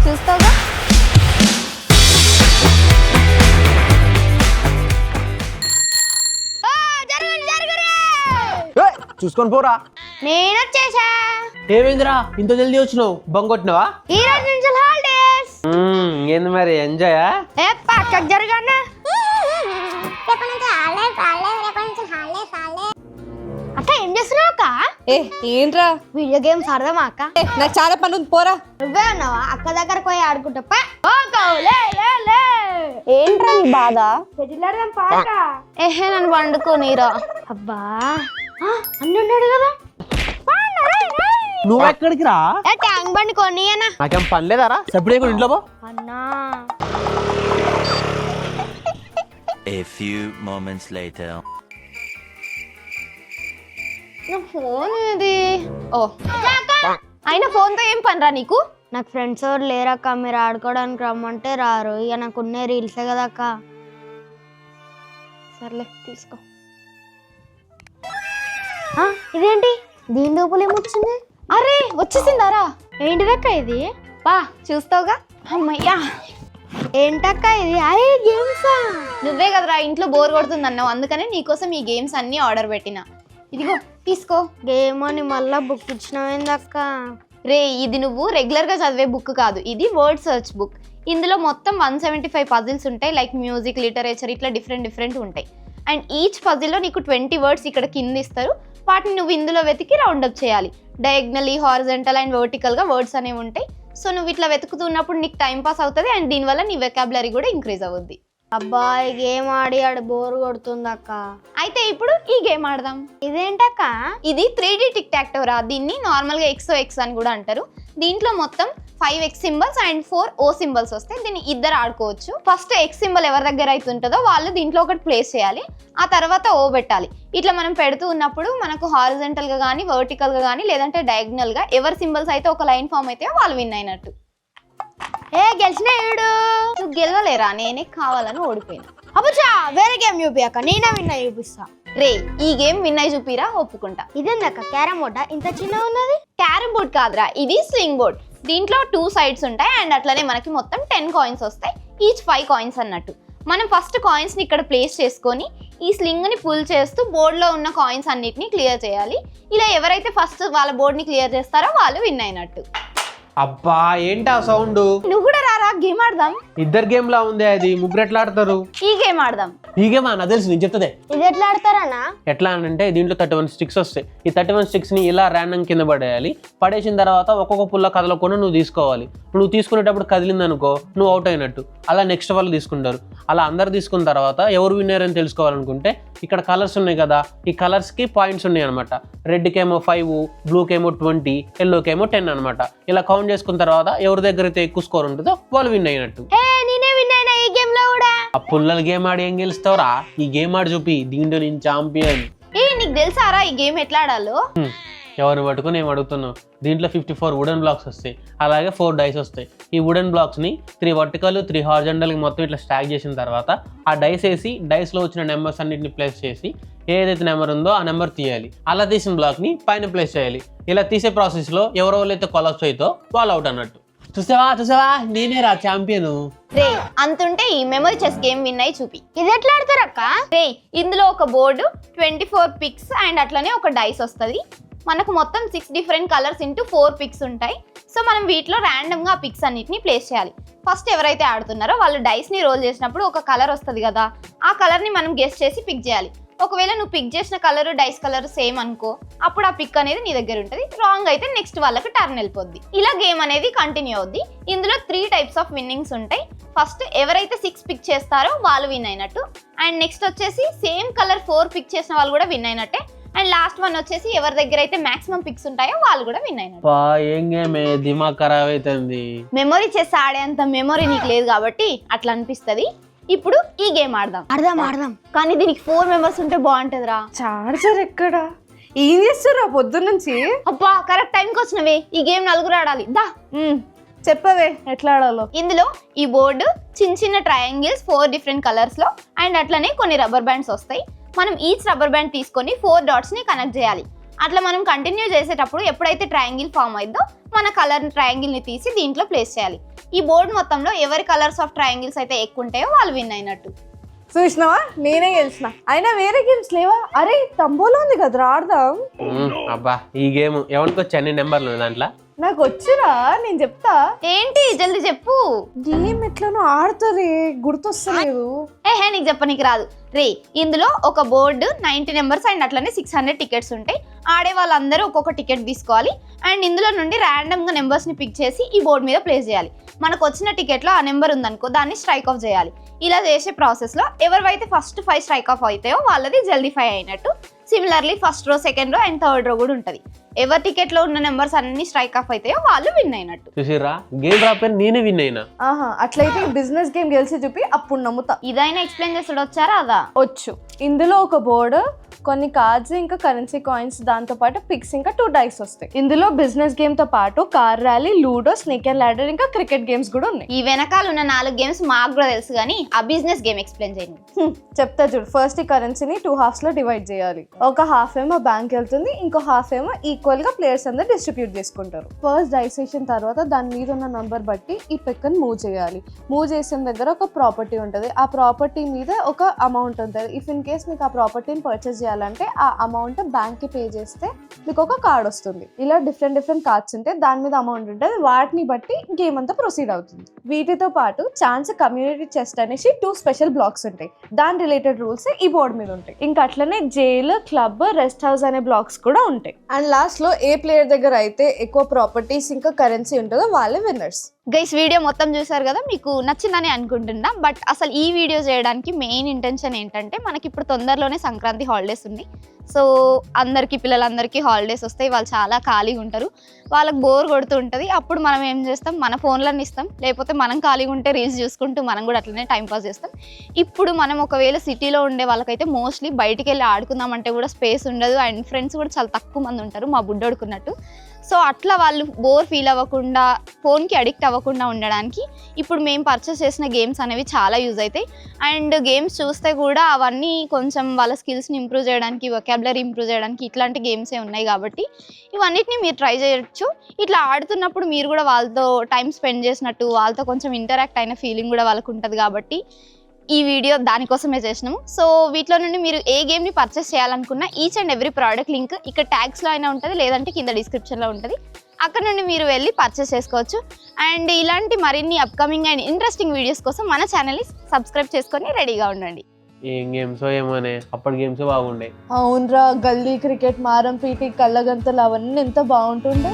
చూస్తావుగా. చూసుకొని పోరా. నేను వచ్చేసా. ఏమైందిరా ఇంత జల్దీ వచ్చినావు? బంగొట్టినావా? ఈ రోజు నుంచి హాలిడేస్. ఏంది మరి ఎంజాయా? ఏ పక్కకు జరగన్నా. అక్క ఏం చేస్తున్నావు అక్క? ఏంట్రా వీడియో గేమ్స్ ఆడదామా అక్క? నాకు చాలా పని ఉంది, పోరా. నువ్వే ఉన్నావా? అక్క దగ్గర పోయి ఆడుకుంటా. ఏంట్రా నీ బాధ? ఏహే నన్ను పండుకోనిరా. అబ్బా అన్నున్నాడు కదా. నువ్వు ఎక్కడికి రా? ట్యాంక్ బండి కొని అన్నా. నాకేం పని లేదారా? సప్పుడే కూడా ఇంట్లో పో. అన్నా A few moments later. నా ఫోన్ ఇది. ఓ అయినా ఫోన్తో ఏం పనిరా నీకు? నాకు ఫ్రెండ్స్ ఎవరు లేరక్క, మీరు ఆడుకోవడానికి రమ్మంటే రారు. ఇక నాకు ఉన్న రీల్సే కదా అక్క. సర్లే తీసుకో. ఇదేంటి దీని లోపల ఏమొచ్చింది? అరే వచ్చేసిందారా? ఏంటిదక్క ఇది? బా చూస్తావుగా. అమ్మయ్యా ఏంటక్క ఇది? అరే గేమ్సా? నువ్వే కదరా ఇంట్లో బోర్ కొడుతుంది అన్నావు, అందుకనే నీకోసం ఈ గేమ్స్ అన్ని ఆర్డర్ పెట్టిన. ఇదిగో తీసుకో. గేమ్ అని మళ్ళా బుక్ ఇచ్చినవేందక్క? రే ఇది నువ్వు రెగ్యులర్ గా చదివే బుక్ కాదు, ఇది వర్డ్ సర్చ్ బుక్. ఇందులో మొత్తం 175 పజిల్స్ ఉంటాయి. లైక్ మ్యూజిక్, లిటరేచర్, ఇట్లా డిఫరెంట్ ఉంటాయి. అండ్ ఈచ్ పజిల్లో నీకు 20 వర్డ్స్ ఇక్కడ కింద ఇస్తారు. వాటిని నువ్వు ఇందులో వెతికి రౌండప్ చేయాలి. డయాగ్నలీ, హారిజంటల్ అండ్ వర్టికల్గా వర్డ్స్ అనేవి ఉంటాయి. సో నువ్వు ఇట్లా వెతుకుతున్నప్పుడు నీకు టైం పాస్ అవుతుంది అండ్ దీనివల్ల నీ వెకాబులరీ కూడా ఇంక్రీజ్ అవుద్ది. అబ్బా ఈ గేమ్ ఆడి బోర్ కొడుతుంది అక్క. అయితే ఇప్పుడు ఈ గేమ్ ఆడదాం. ఇదేంటక్క? ఇది 3D టిక్ టాక్ టో రా. దీన్ని నార్మల్గా ఎక్స్ అని కూడా అంటారు. దీంట్లో మొత్తం 5 X symbols and 4 O symbols వస్తాయి. దీన్ని ఇద్దరు ఆడుకోవచ్చు. ఫస్ట్ X సింబల్ ఎవరి దగ్గర అయితే ఉంటుందో వాళ్ళు దీంట్లో ఒకటి ప్లేస్ చేయాలి. ఆ తర్వాత O పెట్టాలి. ఇట్లా మనం పెడుతూ ఉన్నప్పుడు మనకు హారిజంటల్గా కానీ, వర్టికల్గా కానీ, లేదంటే డయాగ్నల్గా ఎవరి సింబల్స్ అయితే ఒక లైన్ ఫామ్ అయితే వాళ్ళు విన్ అయినట్టు. ఏ గెలిచిన ఏడు. నువ్వు గెలవలేరా, నేనే కావాలని ఓడిపోయినా. అబ్బా వేరే గేమ్ చూపి అక్క, నేనే విన్నా చూపిస్తా. రే ఈ గేమ్ విన్ అయి చూపిరా, ఒప్పుకుంటా. ఇదేందక్క క్యారమ్ బోర్డా ఇంత చిన్నగా ఉన్నది? క్యారమ్ బోర్డ్ కాదురా, ఇది స్వింగ్ బోర్డ్. దీంట్లో 2 sides ఉంటాయి అండ్ అట్లనే మనకి మొత్తం 10 కాయిన్స్ వస్తాయి. ఈచ్ 5 కాయిన్స్ అన్నట్టు. మనం ఫస్ట్ కాయిన్స్ని ఇక్కడ ప్లేస్ చేసుకొని ఈ స్లింగ్ని పుల్ చేస్తూ బోర్డులో ఉన్న కాయిన్స్ అన్నిటిని క్లియర్ చేయాలి. ఇలా ఎవరైతే ఫస్ట్ వాళ్ళ బోర్డ్ని క్లియర్ చేస్తారో వాళ్ళు విన్ అయినట్టు. అబ్బా ఏంటా సౌండ్? నువ్వు కూడా రారా, గేమ్ ఆడదాం. ఇద్దరు గేమ్ లా ఉంది అది. ముగ్గురు ఎట్లా ఆడతారు? ఈ గేమ్ ఆడదాం. ఈ గేమ్ నాకు తెలుసు, నేను చెప్తాదే. ఇది ఎట్లా ఆడతారన్నా? ఎట్లా అంటే దీంట్లో 31 స్టిక్స్ వస్తాయి. ఈ 31 స్టిక్స్ ని ఇలా ర్యాండమ్ కింద పడేయాలి. పడేసిన తర్వాత ఒక్కొక్క పుల్ల కదలకుండా నువ్వు తీసుకోవాలి. నువ్వు తీసుకునేటప్పుడు కదిలింది అనుకో నువ్వు అవుట్ అయినట్టు. అలా నెక్స్ట్ వాళ్ళు తీసుకుంటారు. అలా అందరు తీసుకున్న తర్వాత ఎవరు విన్నర్ అని తెలుసుకోవాలనుకుంటే ఇక్కడ కలర్స్ ఉన్నాయి కదా, ఈ కలర్స్ కి పాయింట్స్ ఉన్నాయి అనమాట. రెడ్ కేమో 5, బ్లూ కేమో 20, ఎల్లో కేమో 10 అనమాట. ఇలా కౌంట్ చేసుకున్న తర్వాత ఎవరి దగ్గర అయితే ఎక్కువ స్కోర్ ఉంటుందో వాళ్ళు విన్ అయినట్టు. నేనే విన్ అయినా ఈ గేమ్ లో కూడా. ఆ పుల్లల గేమ్ ఆడి ఏం గెలుస్తావురా? ఈ గేమ్ ఆడి చూపి, దీంట్లో నేను ఛాంపియన్. నీకు తెలుసారా ఈ గేమ్ ఎట్లా ఆడాలో? ఎవరిని పట్టుకుని ఏం అడుగుతున్నావు? దీంట్లో 54 వుడెన్ బ్లాక్స్ వస్తాయి. అలాగే 4 డైస్ వస్తాయి. ఈ వుడెన్ బ్లాక్స్ని 3 వర్టికల్ 3 హారిజంటల్కి మొత్తం ఇట్లా స్టాక్ చేసిన తర్వాత ఆ డైస్ వేసి డైస్లో వచ్చిన నెంబర్స్ అన్నింటిని ప్లేస్ చేసి ఏదైతే నెంబర్ ఉందో ఆ నెంబర్ తీయాలి. అలా తీసిన బ్లాక్ని పైన ప్లేస్ చేయాలి. ఇలా తీసే ప్రాసెస్లో ఎవరైతే కొలాప్స్ అవుతో వాళ్ళు అవుట్ అన్నట్టు. చూసావా నేనే రా ఛాంపియన్. రే అంతుంటే ఈ మెమరీ చెస్ గేమ్ విన్ అయి చూపి. ఇది ఎట్లా ఆడతారక్క? రే ఇందులో ఒక బోర్డు, 24 పిక్స్ అండ్ అట్లనే ఒక డైస్ వస్తుంది. మనకు మొత్తం 6 డిఫరెంట్ కలర్స్ ఇంటూ 4 పిక్స్ ఉంటాయి. సో మనం వీటిలో ర్యాండమ్గా ఆ పిక్స్ అన్నిటిని ప్లేస్ చేయాలి. ఫస్ట్ ఎవరైతే ఆడుతున్నారో వాళ్ళు డైస్ని రోల్ చేసినప్పుడు ఒక కలర్ వస్తుంది కదా, ఆ కలర్ని మనం గెస్ చేసి పిక్ చేయాలి. ఒకవేళ నువ్వు పిక్ చేసిన కలర్ డైస్ కలర్ సేమ్ అనుకో, అప్పుడు ఆ పిక్ అనేది నీ దగ్గర ఉంటుంది. రాంగ్ అయితే నెక్స్ట్ వాళ్ళకి టర్న్ వెళ్ళిపోద్ది. ఇలా గేమ్ అనేది కంటిన్యూ అవుద్ది. ఇందులో 3 types ఆఫ్ విన్నింగ్స్ ఉంటాయి. ఫస్ట్ ఎవరైతే 6 పిక్ చేస్తారో వాళ్ళు విన్ అయినట్టు. అండ్ నెక్స్ట్ వచ్చేసి సేమ్ కలర్ 4 పిక్ చేసిన వాళ్ళు కూడా విన్ అయినట్టే. అండ్ లాస్ట్ వన్ వచ్చేసి ఎవరి దగ్గర అయితే మాక్సిమం పిక్స్ ఉంటాయో వాళ్ళు కూడా విన్ అయినట్టు. ఏం గేమే, దిమాగ్ ఖరాబ్ అవుతుంది. మెమరీ చెస్ ఆడేంత మెమరీ నీకు లేదు కాబట్టి అట్లా అనిపిస్తుంది. ఇప్పుడు ఈ గేమ్ ఆడదాం. కానీ దీనికి 4 members ఉంటే బాగుంటదిరా. చార్జర్ ఎక్కడ? ఏం చేస్తుర్రా పొద్దున్నుంచి? అబ్బా కరెక్ట్ టైంకి వచ్చినవే. ఈ గేమ్ 4 ఆడాలి దా. చెప్పవే ఎట్లా ఆడాలో. ఇందులో ఈ బోర్డు చిన్న ట్రయాంగిల్స్ 4 డిఫరెంట్ కలర్స్ లో అండ్ అట్లనే కొన్ని రబ్బర్ బ్యాండ్స్ వస్తాయి. మనం ఈచ్ రబ్బర్ బ్యాండ్ తీసుకొని 4 dots ని కనెక్ట్ చేయాలి. అట్లా మనం కంటిన్యూ చేసేటప్పుడు ఎప్పుడైతే ట్రయాంగిల్ ఫామ్ అయిందో మన కలర్ ట్రయాంగిల్ని తీసి దీంట్లో ప్లేస్ చేయాలి. ఈ బోర్డు మొత్తంలో ఎవరి కలర్స్ ఆఫ్ ట్రయాంగిల్స్ అయితే ఎక్కువ ఉంటాయో వాళ్ళు విన్ అయినట్టు. చూసినావా, నేనే గెలిచిన. అయినా వేరే గేమ్స్ లేవా? అరే తంబోలో ఉంది కదరా, ఆడదాం. అబ్బా ఈ గేమ్ ఎవరికి వచ్చి అన్ని నెంబర్లు దాంట్లో నాకు వచ్చిరా, నేను చెప్తా. ఏంటి జల్దీ చెప్పు. గేమ్ ఎట్లనో ఆడుతుంది, గుర్తొస్తలేదు. నీకు చెప్పనీకి రాదు రే. ఇందులో ఒక బోర్డు 90 నెంబర్స్ అండ్ అట్లనే 600 టికెట్స్ ఉంటాయి. ఆడే వాళ్ళందరూ ఒక్కొక్క టికెట్ తీసుకోవాలి అండ్ ఇందులో నుండి ర్యాండమ్గా నెంబర్స్ని పిక్ చేసి ఈ బోర్డు మీద ప్లేస్ చేయాలి. మనకు వచ్చిన టికెట్లో ఆ నెంబర్ ఉందనుకో దాన్ని స్ట్రైక్ ఆఫ్ చేయాలి. ఇలా చేసే ప్రాసెస్లో ఎవరివైతే ఫస్ట్ 5 స్ట్రైక్ ఆఫ్ అవుతాయో వాళ్ళది జల్దీ 5 అయినట్టు. Similarly first row, second row and third row కూడా ఉంటుంది. ఎవరి టికెట్లో ఉన్న నెంబర్స్ అన్ని స్ట్రైక్ ఆఫ్ అవుతాయో వాళ్ళు విన్ అయినట్టు. చూసిరా గేమ్ రాపోయిన నేనే విన్ అయినా. ఆహా, అట్లయితే బిజినెస్ గేమ్ గెలిచి చూపి అప్పుడు నమ్ముతా. ఇదైనా ఎక్స్ప్లెయిన్ చేస్తాడు వచ్చారా అదా? వచ్చు. ఇందులో ఒక బోర్డు, కొన్ని కార్డ్స్, ఇంకా కరెన్సీ కాయిన్స్, దాంతో పాటు పిక్స్, ఇంకా 2 డైస్ వస్తాయి. ఇందులో బిజినెస్ గేమ్ తో పాటు car rally, ludo, snake and ladder, ఇంకా క్రికెట్ గేమ్స్ కూడా ఉన్నాయి. ఈ వెనకాల ఉన్న 4 గేమ్స్ మాకు కూడా తెలుసు కానీ ఆ బిజినెస్ గేమ్ ఎక్స్ప్లెయిన్ చేయండి. చెప్తా చూడు. ఫస్ట్ ఈ కరెన్సీని 2 halves లో డివైడ్ చేయాలి. ఒక హాఫ్ ఏమో బ్యాంక్ వెళ్తుంది, ఇంకో హాఫ్ ఏమో ఈక్వల్ గా ప్లేయర్స్ అందరు డిస్ట్రిబ్యూట్ చేసుకుంటారు. ఫస్ట్ డైస్ వేసిన తర్వాత దాని మీద ఉన్న నంబర్ బట్టి ఈ పెక్కను మూవ్ చేయాలి. మూవ్ చేసిన దగ్గర ఒక ప్రాపర్టీ ఉంటుంది. ఆ ప్రాపర్టీ మీద ఒక అమౌంట్ ఉంటుంది. ఇఫ్ ఇన్ కేస్ మీకు ఆ ప్రాపర్టీని పర్చేస్ చేయాలంటే ఆ అమౌంట్ బ్యాంక్ కి పే చేస్తే మీకు ఒక కార్డ్ వస్తుంది. ఇలా డిఫరెంట్ కార్డ్స్ ఉంటాయి, దాని మీద అమౌంట్ ఉంటుంది. వాటిని బట్టి గేమ్ అంతా ప్రొసీడ్ అవుతుంది. వీటితో పాటు ఛాన్స్ కమ్యూనిటీ చెస్ట్ అనేసి 2 స్పెషల్ బ్లాక్స్ ఉంటాయి. దాని రిలేటెడ్ రూల్స్ ఈ బోర్డు మీద ఉంటాయి. ఇంకా అట్లనే జైల్, క్లబ్, రెస్ట్ హౌస్ అనే బ్లాక్స్ కూడా ఉంటాయి. అండ్ లాస్ట్ లో ఏ ప్లేయర్ దగ్గర అయితే ఎక్కువ ప్రాపర్టీస్ ఇంకా కరెన్సీ ఉంటుందో వాళ్ళే విన్నర్స్. గైస్ వీడియో మొత్తం చూసారు కదా, మీకు నచ్చిందని అనుకుంటున్నా. బట్ అసలు ఈ వీడియో చేయడానికి మెయిన్ ఇంటెన్షన్ ఏంటంటే మనకి ఇప్పుడు తొందరలోనే సంక్రాంతి హాలిడేస్ ఉంది. సో పిల్లలందరికీ హాలిడేస్ వస్తాయి. వాళ్ళు చాలా ఖాళీగా ఉంటారు, వాళ్ళకి బోర్ కొడుతూ ఉంటుంది. అప్పుడు మనం ఏం చేస్తాం, మన ఫోన్లను ఇస్తాం, లేకపోతే మనం ఖాళీగా ఉంటే రీల్స్ చూసుకుంటూ మనం కూడా అట్లనే టైంపాస్ చేస్తాం. ఇప్పుడు మనం ఒకవేళ సిటీలో ఉండే వాళ్ళకైతే మోస్ట్లీ బయటికి వెళ్ళి ఆడుకుందామంటే కూడా స్పేస్ ఉండదు అండ్ ఫ్రెండ్స్ కూడా చాలా తక్కువ మంది ఉంటారు, మా బుడ్డోడుకున్నట్టు. సో అట్లా వాళ్ళు బోర్ ఫీల్ అవ్వకుండా, ఫోన్కి అడిక్ట్ అవ్వకుండా ఉండడానికి ఇప్పుడు మేము పర్చేస్ చేసిన గేమ్స్ అనేవి చాలా యూజ్ అవుతాయి. అండ్ గేమ్స్ చూస్తే కూడా అవన్నీ కొంచెం వాళ్ళ స్కిల్స్ని ఇంప్రూవ్ చేయడానికి, వొకాబులరీ ఇంప్రూవ్ చేయడానికి ఇట్లాంటి గేమ్సే ఉన్నాయి. కాబట్టి ఇవన్నిటిని మీరు ట్రై చేయొచ్చు. ఇట్లా ఆడుతున్నప్పుడు మీరు కూడా వాళ్ళతో టైం స్పెండ్ చేసినట్టు, వాళ్ళతో కొంచెం ఇంటరాక్ట్ అయిన ఫీలింగ్ కూడా వాళ్ళకు ఉంటుంది. కాబట్టి ఈ వీడియో దానికోసమే చేసినాము. సో వీటిలో నుండి మీరు ఏ గేమ్ని పర్చేస్ చేయాలనుకున్నా each and every product link ఇక్కడ ట్యాగ్స్లో అయినా ఉంటుంది, లేదంటే కింద డిస్క్రిప్షన్లో ఉంటుంది. అక్కడ నుండి మీరు వెళ్ళి పర్చేస్ చేసుకోవచ్చు. అండ్ ఇలాంటి మరిన్ని అప్కమింగ్ అండ్ ఇంట్రెస్టింగ్ వీడియోస్ కోసం మన ఛానల్ని సబ్స్క్రైబ్ చేసుకొని రెడీగా ఉండండి. ఏం గేమ్స్ ఏమోనే, అప్పటి గేమ్స్ బాగుండే. అవునరా, గల్లీ క్రికెట్, మారం పీటి, కళ్ళగంతలు అవన్నీ ఎంత బాగుంటుండే.